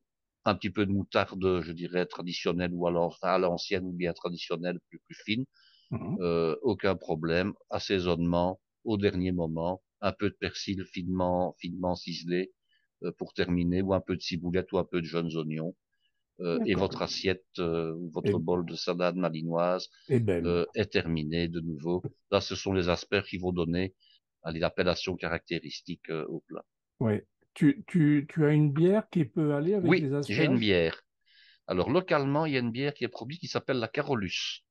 un petit peu de moutarde, je dirais, traditionnelle ou alors à l'ancienne ou bien traditionnelle, plus fine. Mhm. Aucun problème. Assaisonnement au dernier moment. Un peu de persil finement ciselé pour terminer, ou un peu de ciboulette ou un peu de jeunes oignons et D'accord. votre assiette ou Et, votre bol de salade malinoise et belle. est terminé de nouveau. Là, ce sont les asperges qui vont donner l'appellation caractéristique au plat. Oui. Tu as une bière qui peut aller avec Oui, les j'ai une asperges? bière. Alors, localement, il y a une bière qui est produite qui s'appelle la Carolus.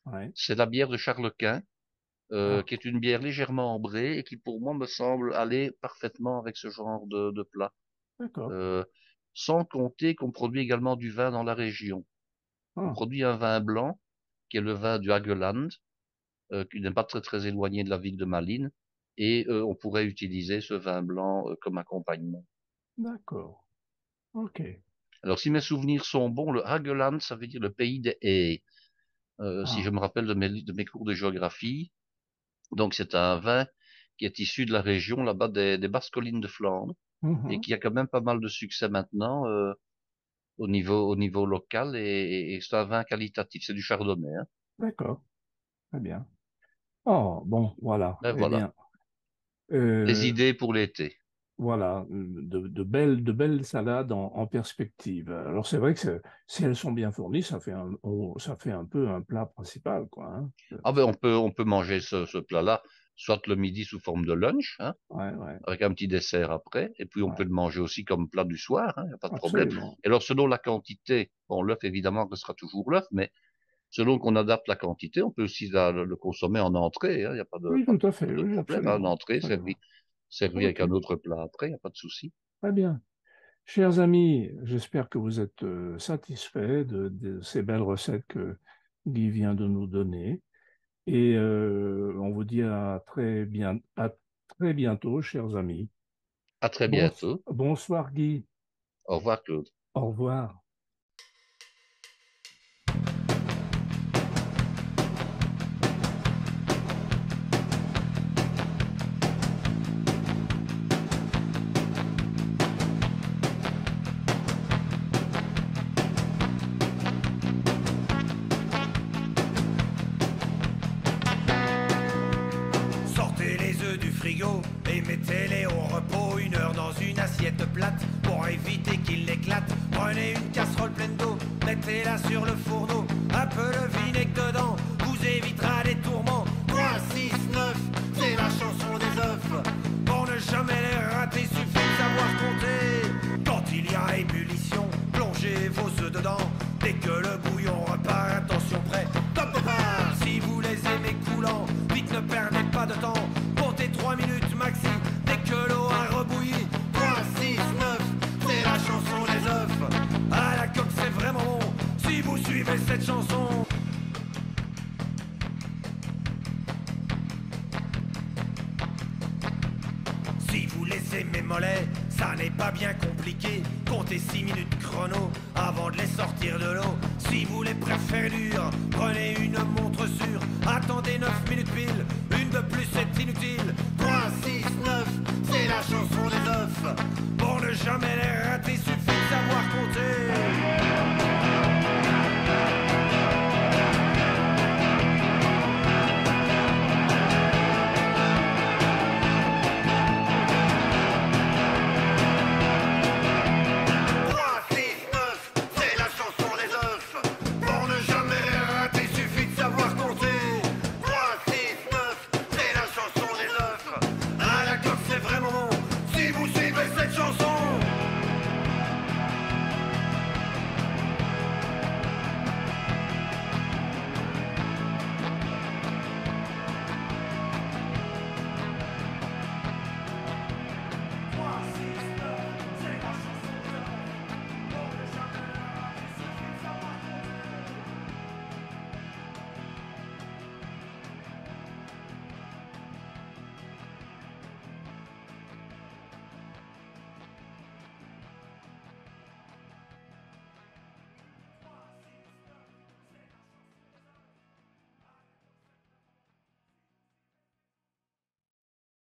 Oui. C'est la bière de Charles-Quint, Ah, qui est une bière légèrement ambrée et qui, pour moi, me semble aller parfaitement avec ce genre de plat. d'accord. Euh, Sans compter qu'on produit également du vin dans la région. On Ah, produit un vin blanc, qui est le vin du Hageland, qui n'est pas très éloigné de la ville de Malines, et on pourrait utiliser ce vin blanc comme accompagnement. d'accord. OK. Alors, si mes souvenirs sont bons, le Hageland, ça veut dire le pays des haies, si je Ah. me rappelle de mes cours de géographie. Donc, c'est un vin qui est issu de la région là-bas des basses collines de Flandre, et Mhm. qui a quand même pas mal de succès maintenant au niveau local, et c'est un vin qualitatif, c'est du chardonnay, hein. D'accord. Très bien. Oh, bon, voilà. Ben Eh voilà, bien, des euh, idées pour l'été. voilà, de belles salades en perspective. Alors, c'est vrai que si elles sont bien fournies, ça fait un peu un plat principal, quoi, hein. Ah ben on peut manger ce plat-là, soit le midi sous forme de lunch, hein, Ouais, ouais, avec un petit dessert après, et puis on peut ouais, le manger aussi comme plat du soir, hein, y a pas de problème. absolument. Et alors selon la quantité, bon l'œuf évidemment ce sera toujours l'œuf, mais selon qu'on adapte la quantité, on peut aussi le consommer en entrée, hein, y a Oui, pas tout de, à fait, pas de oui, problème, hein, en absolument, entrée servi, absolument. servi avec Ok, un autre plat après, y a pas de souci. très bien. Chers amis, j'espère que vous êtes satisfaits de ces belles recettes que Guy vient de nous donner. Et on vous dit à très bientôt, chers amis. À très bientôt. Bonsoir Guy. Au revoir Claude. Au revoir. Sortez les œufs du frigo et mettez-les au repos 1 heure dans une assiette plate pour éviter qu'ils n'éclatent. Prenez une casserole pleine d'eau, mettez-la sur le fourneau, un peu de vinaigre dedans, vous évitera des tourments. 3, 6, 9, c'est la chanson des œufs. Pour ne jamais les rater, suffit de savoir compter. Quand il y a ébullition, plongez vos œufs dedans. Dès que le bouillon repart, attention prêt, top départ. Si vous les aimez coulants, vite ne perdez pas de temps. Comptez 3 minutes maxi, dès que l'eau a rebouilli. 3, 6, 9, c'est la chanson des œufs. À la coque c'est vraiment bon, si vous suivez cette chanson. Si vous les aimez mollets, ça n'est pas bien compliqué. Comptez 6 minutes chrono avant de les sortir de l'eau. Si vous les préférez durs, prenez une montre sûre. Attendez 9 minutes pile, une de plus c'est inutile. 3,